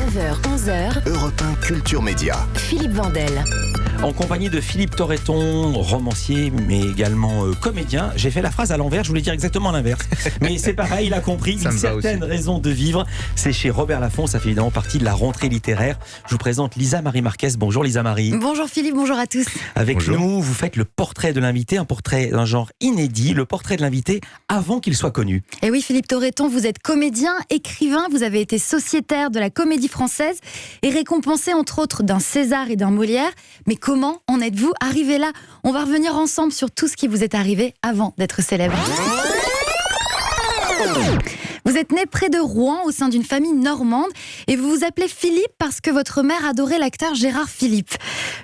9h-11h, Europe 1 Culture Média. Philippe Vandel. En compagnie de Philippe Torreton, romancier, mais également comédien. J'ai fait la phrase à l'envers, je voulais dire exactement l'inverse. Mais c'est pareil, il a compris. Une certaine raison de vivre. C'est chez Robert Laffont, ça fait évidemment partie de la rentrée littéraire. Je vous présente Lisa Marie Marquez. Bonjour Lisa Marie. Bonjour Philippe, bonjour à tous. Avec Bonjour. nous, vous faites le portrait de l'invité, un portrait d'un genre inédit, le portrait de l'invité avant qu'il soit connu. Et oui, Philippe Torreton, vous êtes comédien, écrivain, vous avez été sociétaire de la Comédie Française et récompensé entre autres d'un César et d'un Molière. Mais comment en êtes-vous arrivé là? On va revenir ensemble sur tout ce qui vous est arrivé avant d'être célèbre. Vous êtes né près de Rouen au sein d'une famille normande et vous vous appelez Philippe parce que votre mère adorait l'acteur Gérard Philippe.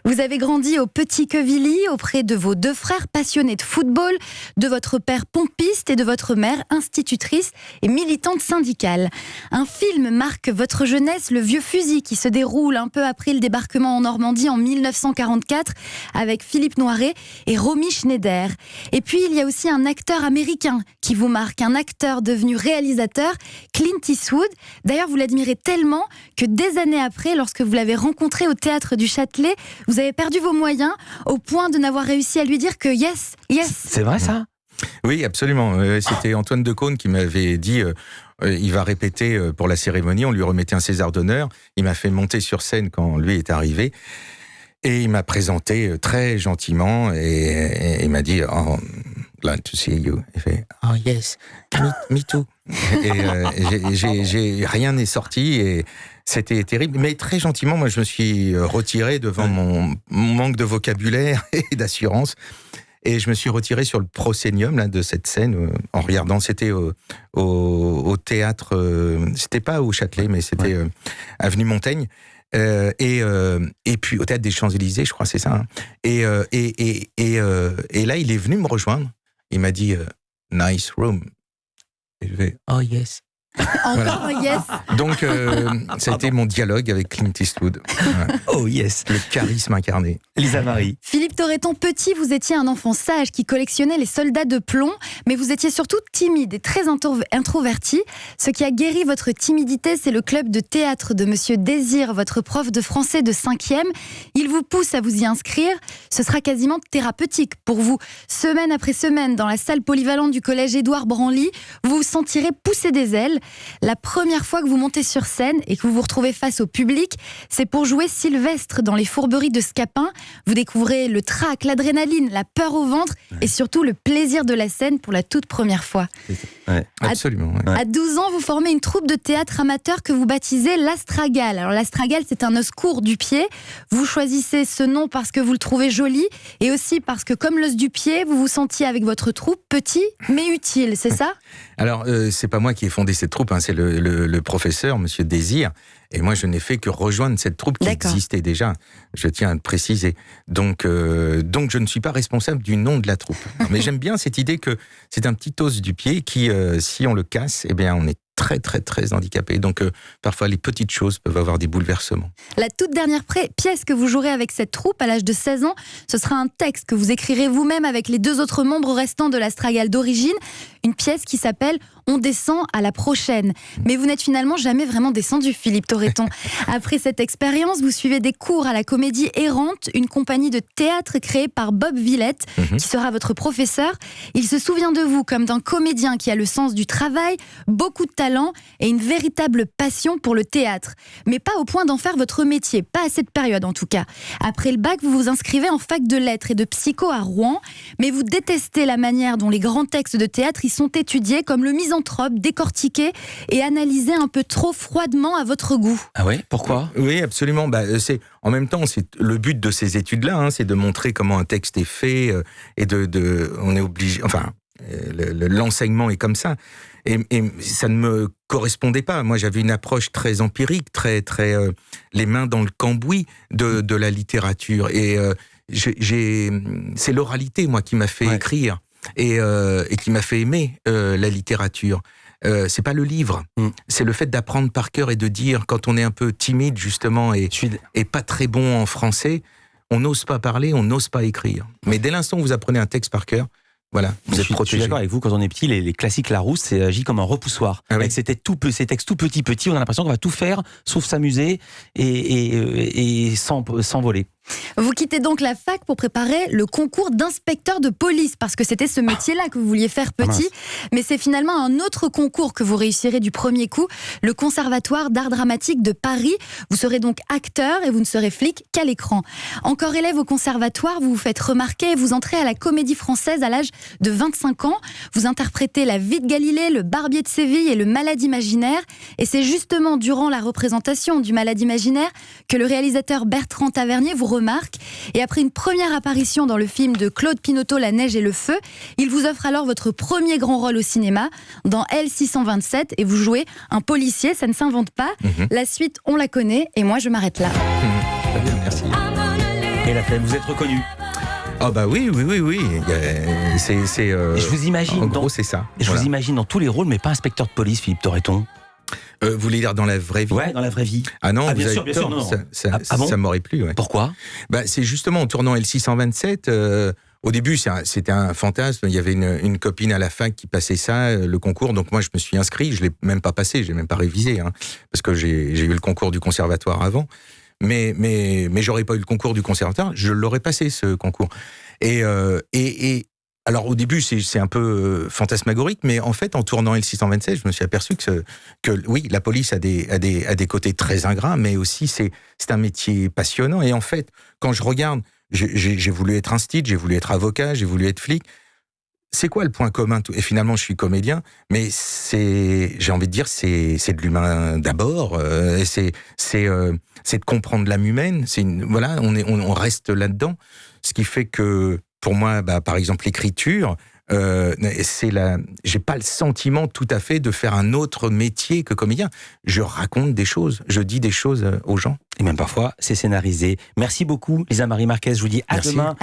Vous avez grandi au Petit Quevilly auprès de vos deux frères passionnés de football, de votre père pompiste et de votre mère institutrice et militante syndicale. Un film marque votre jeunesse, Le Vieux Fusil, qui se déroule un peu après le débarquement en Normandie en 1944 avec Philippe Noiret et Romy Schneider. Et puis il y a aussi un acteur américain qui vous marque, un acteur devenu réalisateur, Clint Eastwood. D'ailleurs, vous l'admirez tellement que des années après, lorsque vous l'avez rencontré au théâtre du Châtelet, vous avez perdu vos moyens au point de n'avoir réussi à lui dire que yes. C'est vrai ça? Oui, absolument. C'était Antoine Decaune qui m'avait dit il va répéter pour la cérémonie. On lui remettait un César d'honneur. Il m'a fait monter sur scène quand lui est arrivé. Et il m'a présenté très gentiment et il m'a dit oh, glad to see you. Il fait oh yes, me too. Et rien n'est sorti et c'était terrible. Mais très gentiment, moi je me suis retiré devant mon manque de vocabulaire et d'assurance. Et je me suis retiré sur le proscénium là, de cette scène en regardant. C'était au théâtre, c'était pas au Châtelet, mais c'était avenue Montaigne. Et puis au théâtre des Champs-Élysées, je crois, c'est ça. Hein. Et là, il est venu me rejoindre. Il m'a dit nice room. Et je vais oh yes. Encore yes. Donc, ça a été mon dialogue avec Clint Eastwood. Ouais. Oh yes. Le charisme incarné. Lisa Marie. Philippe Torreton, petit, vous étiez un enfant sage qui collectionnait les soldats de plomb, mais vous étiez surtout timide et très introverti. Ce qui a guéri votre timidité, c'est le club de théâtre de Monsieur Désir, votre prof de français de 5e. Il vous pousse à vous y inscrire. Ce sera quasiment thérapeutique pour vous. Semaine après semaine, dans la salle polyvalente du collège Édouard Branly, vous vous sentirez pousser des ailes. La première fois que vous montez sur scène et que vous vous retrouvez face au public, c'est pour jouer Sylvestre dans Les Fourberies de Scapin. Vous découvrez le trac, l'adrénaline, la peur au ventre et surtout le plaisir de la scène pour la toute première fois. Ouais. Absolument. Ouais. À 12 ans, vous formez une troupe de théâtre amateur que vous baptisez l'Astragale. Alors l'Astragale, c'est un os court du pied. Vous choisissez ce nom parce que vous le trouvez joli et aussi parce que, comme l'os du pied, vous vous sentiez avec votre troupe petit mais utile, c'est ça? Alors, c'est pas moi qui ai fondé cette troupe, hein, c'est le professeur, Monsieur Désir. Et moi, je n'ai fait que rejoindre cette troupe qui existait déjà. Je tiens à le préciser. Donc, je ne suis pas responsable du nom de la troupe. Mais j'aime bien cette idée que c'est un petit os du pied qui, si on le casse, eh bien, on est très, très, très handicapé. Donc, parfois, les petites choses peuvent avoir des bouleversements. La toute dernière pièce que vous jouerez avec cette troupe à l'âge de 16 ans, ce sera un texte que vous écrirez vous-même avec les deux autres membres restants de l'Astragale d'origine. Une pièce qui s'appelle « On descend à la prochaine ». Mais vous n'êtes finalement jamais vraiment descendu, Philippe Torreton. Après cette expérience, vous suivez des cours à la Comédie Errante, une compagnie de théâtre créée par Bob Villette, qui sera votre professeur. Il se souvient de vous comme d'un comédien qui a le sens du travail, beaucoup de talent et une véritable passion pour le théâtre. Mais pas au point d'en faire votre métier, pas à cette période en tout cas. Après le bac, vous vous inscrivez en fac de lettres et de psycho à Rouen, mais vous détestez la manière dont les grands textes de théâtre y sont étudiés, comme le misanthrope, décortiqué et analysé un peu trop froidement à votre goût. Ah ouais? Pourquoi? Oui, absolument. En même temps, c'est le but de ces études-là, hein, c'est de montrer comment un texte est fait et on est obligé. Enfin, l'enseignement est comme ça. Et ça ne me correspondait pas. Moi, j'avais une approche très empirique, très les mains dans le cambouis de la littérature. Et c'est l'oralité, moi, qui m'a fait écrire et qui m'a fait aimer la littérature. C'est pas le livre, c'est le fait d'apprendre par cœur et de dire, quand on est un peu timide justement et pas très bon en français, on n'ose pas parler, on n'ose pas écrire. Mais dès l'instant où vous apprenez un texte par cœur, Voilà, vous êtes Je suis protégé. d'accord avec vous, quand on est petit, les classiques Larousse, c'est agit comme un repoussoir. Ah oui. Avec ces textes tout petits, on a l'impression qu'on va tout faire, sauf s'amuser et s'envoler. Vous quittez donc la fac pour préparer le concours d'inspecteur de police, parce que c'était ce métier-là que vous vouliez faire petit. Mais c'est finalement un autre concours que vous réussirez du premier coup, le Conservatoire d'art dramatique de Paris. Vous serez donc acteur et vous ne serez flic qu'à l'écran. Encore élève au conservatoire, vous vous faites remarquer et vous entrez à la Comédie Française à l'âge de 25 ans. Vous interprétez La Vie de Galilée, Le Barbier de Séville et Le Malade imaginaire. Et c'est justement durant la représentation du Malade imaginaire que le réalisateur Bertrand Tavernier vous remarque. Et après une première apparition dans le film de Claude Pinoteau, La Neige et le Feu, il vous offre alors votre premier grand rôle au cinéma dans L627 et vous jouez un policier, ça ne s'invente pas. La suite, on la connaît et moi je m'arrête là. Très bien, merci. Et la femme, vous êtes reconnu. Ah bah oui. Je vous imagine en gros, c'est ça. Je vous imagine dans tous les rôles, mais pas inspecteur de police, Philippe Torreton. Vous voulez dire dans la vraie vie? Ouais, dans la vraie vie. Ah non, bien vous sûr, avez bien tort. sûr, non. Ça m'aurait plu. Ouais. Pourquoi? Bah, c'est justement en tournant L627. Au début, c'était un fantasme. Il y avait une copine à la fac qui passait ça, le concours. Donc moi, je me suis inscrit. Je l'ai même pas passé. J'ai même pas révisé, parce que j'ai eu le concours du conservatoire avant. Mais j'aurais pas eu le concours du conservatoire. Je l'aurais passé, ce concours. Et alors au début, c'est un peu fantasmagorique, mais en fait, en tournant L627, je me suis aperçu que oui, la police a des côtés très ingrats, mais aussi c'est un métier passionnant. Et en fait, quand je regarde, j'ai voulu être instit, j'ai voulu être avocat, j'ai voulu être flic. C'est quoi le point commun? Et finalement, je suis comédien, mais j'ai envie de dire, c'est de l'humain d'abord. C'est de comprendre l'âme humaine. Voilà, on reste là-dedans. Ce qui fait que, pour moi, par exemple, l'écriture, j'ai pas le sentiment tout à fait de faire un autre métier que comédien. Je raconte des choses, je dis des choses aux gens. Et même parfois, c'est scénarisé. Merci beaucoup, Lisa Marie Marquez. Je vous dis à demain.